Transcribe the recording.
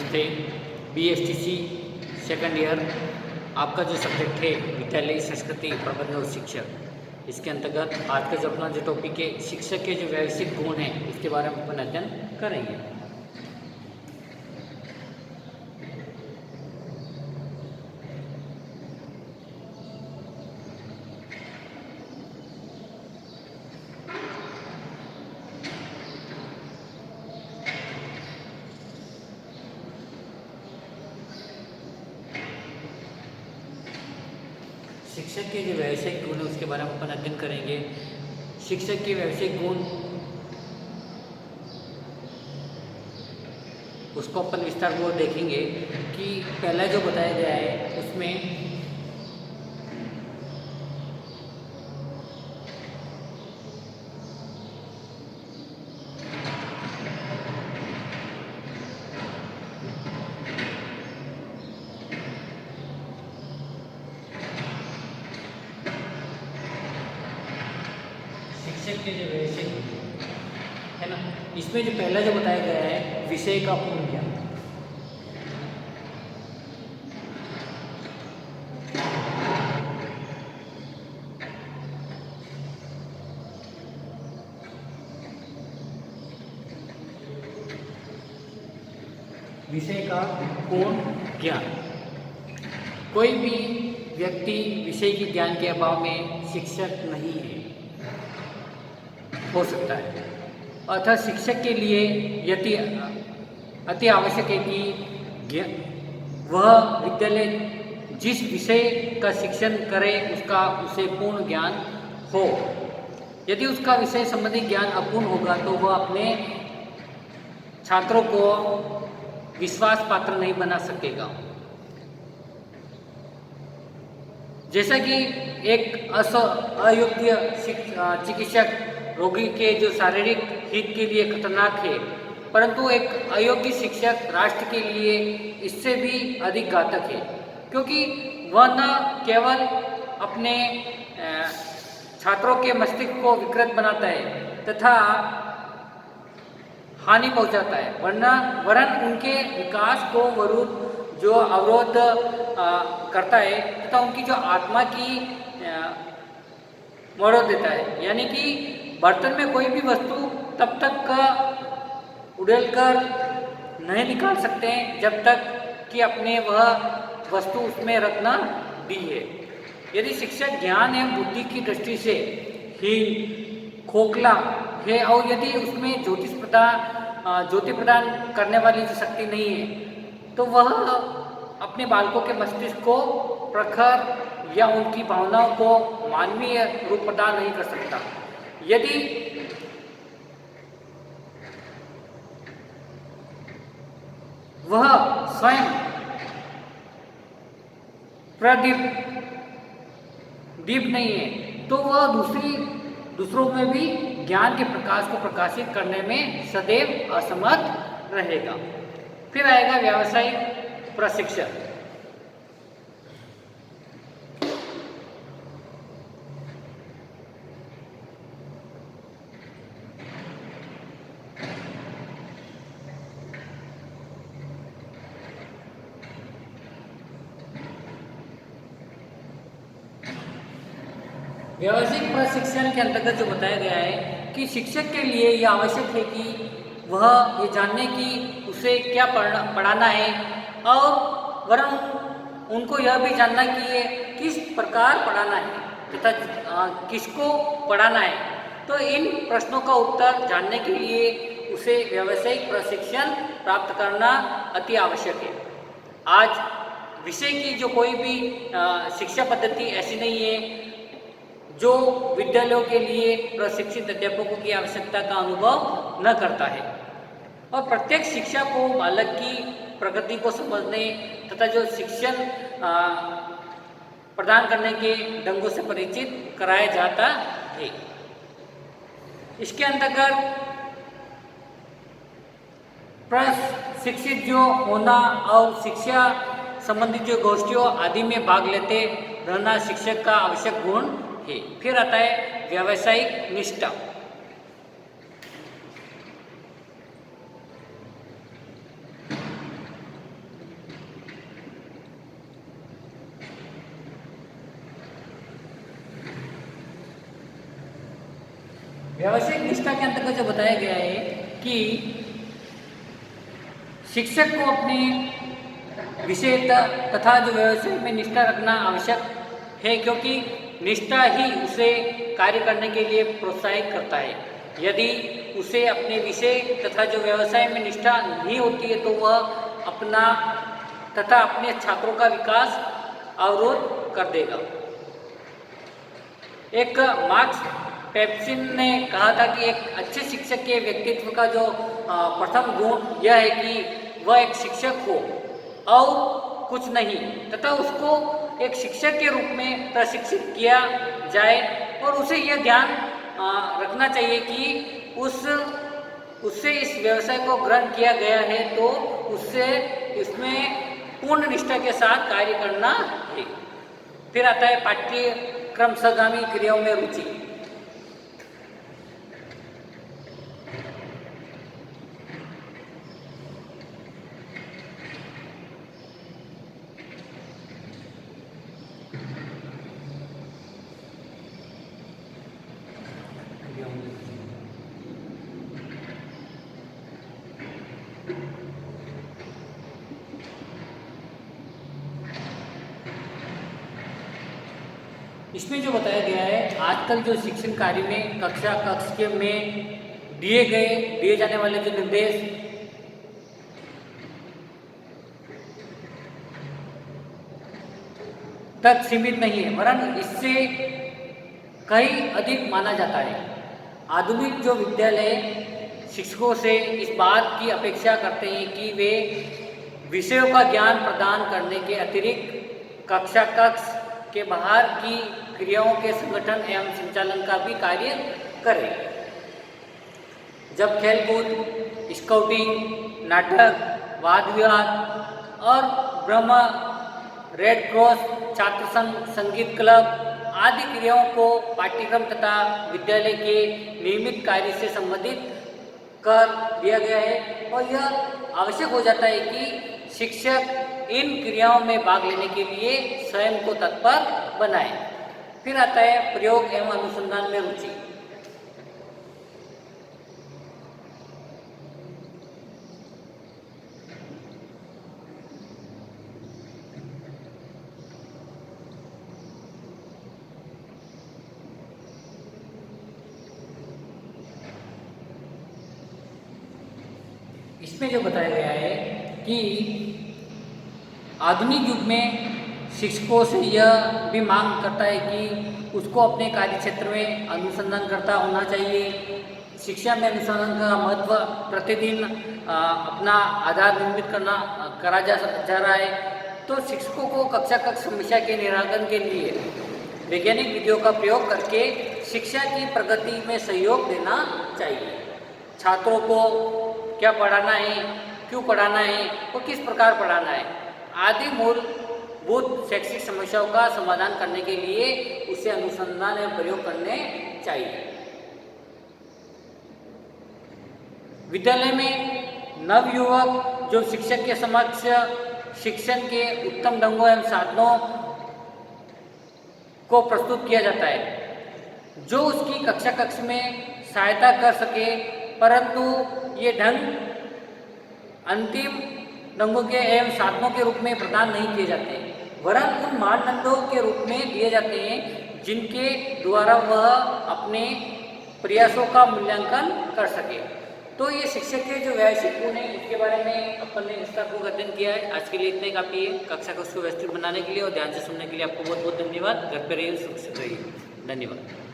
नमस्ते। BSTC second year आपका जो सब्जेक्ट है विद्यालय संस्कृति प्रबंधन और शिक्षक, इसके अंतर्गत आज का जो अपना जो टॉपिक है शिक्षक के जो व्यवसायिक गुण हैं इसके बारे में अपन अध्ययन करेंगे। शिक्षक के जो व्यावसायिक गुण है उसके बारे में अपन अध्ययन करेंगे। शिक्षक के व्यावसायिक गुण उसको अपन विस्तारपूर्वक देखेंगे कि पहला जो बताया गया है उसमें शिक्षक के जो व्यवसायिक है ना, इसमें जो पहला जो बताया गया है विषय का पूर्ण ज्ञान। विषय का पूर्ण ज्ञान। कोई भी व्यक्ति विषय के ज्ञान के अभाव में शिक्षक नहीं है हो सकता है, अर्थात शिक्षक के लिए अति आवश्यक है कि वह विद्यालय जिस विषय का शिक्षण करे उसका उसे पूर्ण ज्ञान हो। यदि उसका विषय संबंधी ज्ञान अपूर्ण होगा तो वह अपने छात्रों को विश्वास पात्र नहीं बना सकेगा। जैसा कि एक अयोग्य चिकित्सक रोगी के जो शारीरिक हित के लिए खतरनाक है, परंतु एक अयोग्य शिक्षक राष्ट्र के लिए इससे भी अधिक घातक है, क्योंकि वह न केवल अपने छात्रों के मस्तिष्क को विकृत बनाता है तथा हानि पहुंचाता है, वरन उनके विकास को जो अवरोध करता है तथा उनकी जो आत्मा की मरोड़ देता है। यानी कि बर्तन में कोई भी वस्तु तब तक उड़ेलकर नहीं निकाल सकते हैं जब तक कि अपने वह वस्तु उसमें रखना दी है। यदि शिक्षक ज्ञान एवं बुद्धि की दृष्टि से हीन खोखला है और यदि उसमें ज्योति प्रदान करने वाली जो शक्ति नहीं है, तो वह अपने बालकों के मस्तिष्क को प्रखर या उनकी भावनाओं को मानवीय रूप प्रदान नहीं कर सकता। यदि वह स्वयं दीप नहीं है तो वह दूसरों में भी ज्ञान के प्रकाश को प्रकाशित करने में सदैव असमर्थ रहेगा। फिर आएगा व्यावसायिक प्रशिक्षण। व्यावसायिक प्रशिक्षण के अंतर्गत जो बताया गया है कि शिक्षक के लिए यह आवश्यक है कि वह ये जानने की उसे क्या पढ़ाना है और वरन उनको यह भी जानना कि ये किस प्रकार पढ़ाना है तथा किसको पढ़ाना है। तो इन प्रश्नों का उत्तर जानने के लिए उसे व्यावसायिक प्रशिक्षण प्राप्त करना अति आवश्यक है। आज विषय की जो कोई भी शिक्षा पद्धति ऐसी नहीं है जो विद्यालयों के लिए प्रशिक्षित अध्यापकों की आवश्यकता का अनुभव न करता है, और प्रत्येक शिक्षा को बालक की प्रगति को समझने तथा जो शिक्षण प्रदान करने के ढंगों से परिचित कराया जाता है। इसके अंतर्गत प्रशिक्षित जो होना और शिक्षा संबंधित जो गोष्ठियों आदि में भाग लेते रहना शिक्षक का आवश्यक गुण है। फिर आता है व्यावसायिक निष्ठा। व्यावसायिक निष्ठा के अंतर्गत जो बताया गया है कि शिक्षक को अपने विषय तथा जो व्यवसाय में निष्ठा रखना आवश्यक है, क्योंकि निष्ठा ही उसे कार्य करने के लिए प्रोत्साहित करता है। यदि उसे अपने विषय तथा जो व्यवसाय में निष्ठा नहीं होती है तो वह अपना तथा अपने छात्रों का विकास अवरोध कर देगा। एक मार्क्स पेप्सिन ने कहा था कि एक अच्छे शिक्षक के व्यक्तित्व का जो प्रथम गुण यह है कि वह एक शिक्षक हो और कुछ नहीं, तथा उसको एक शिक्षक के रूप में प्रशिक्षित किया जाए और उसे यह ध्यान रखना चाहिए कि उससे इस व्यवसाय को ग्रहण किया गया है तो उससे इसमें पूर्ण निष्ठा के साथ कार्य करना है। फिर आता है पाठ्यक्रम सगामी क्रियाओं में रुचि। इसमें जो बताया गया है, आजकल जो शिक्षण कार्य में कक्षा कक्ष के में दिए जाने वाले जो निर्देश तक सीमित नहीं है, वरन इससे कहीं अधिक माना जाता है। आधुनिक जो विद्यालय शिक्षकों से इस बात की अपेक्षा करते हैं कि वे विषयों का ज्ञान प्रदान करने के अतिरिक्त कक्षा कक्ष के बाहर की क्रियाओं के संगठन एवं संचालन का भी कार्य करें। जब खेलकूद, स्काउटिंग, नाटक, वाद विवाद और ब्रह्म, रेड क्रॉस, छात्र संघ, संगीत क्लब आदि क्रियाओं को पाठ्यक्रम तथा विद्यालय के नियमित कार्य से संबंधित कर दिया गया है और यह आवश्यक हो जाता है कि शिक्षक इन क्रियाओं में भाग लेने के लिए स्वयं को तत्पर बनाए। फिर आता है प्रयोग एवं अनुसंधान में रुचि। इसमें जो बताया गया है कि आधुनिक युग में शिक्षकों से यह भी मांग करता है कि उसको अपने कार्य क्षेत्र में अनुसंधानकर्ता होना चाहिए। शिक्षा में अनुसंधान का महत्व प्रतिदिन अपना आधार निर्मित करा जा रहा है। तो शिक्षकों को कक्षा कक्ष समस्या के निराकरण के लिए वैज्ञानिक विधियों का प्रयोग करके शिक्षा की प्रगति में सहयोग देना चाहिए। छात्रों को क्या पढ़ाना है, क्यों पढ़ाना है और किस प्रकार पढ़ाना है आदि मूलभूत शैक्षिक समस्याओं का समाधान करने के लिए उसे अनुसंधान एवं प्रयोग करने चाहिए। विद्यालय में नवयुवक जो शिक्षक के समक्ष शिक्षण के उत्तम ढंगों एवं साधनों को प्रस्तुत किया जाता है जो उसकी कक्षा कक्ष में सहायता कर सके, परंतु ये ढंग अंतिम ढंगों के एवं साधनों के रूप में प्रदान नहीं किए जाते, वरन उन मानदंडों के रूप में दिए जाते हैं जिनके द्वारा वह अपने प्रयासों का मूल्यांकन कर सके। तो ये शिक्षक के जो व्यावसायिक गुण है इसके बारे में अपन ने विस्तारपूर्वक अध्ययन किया है। आज के लिए इतने काफ़ी है। कक्षा को व्यवस्थित बनाने के लिए और ध्यान से सुनने के लिए आपको बहुत बहुत धन्यवाद। घर पर रहिए, सुरक्षित रहिए। धन्यवाद।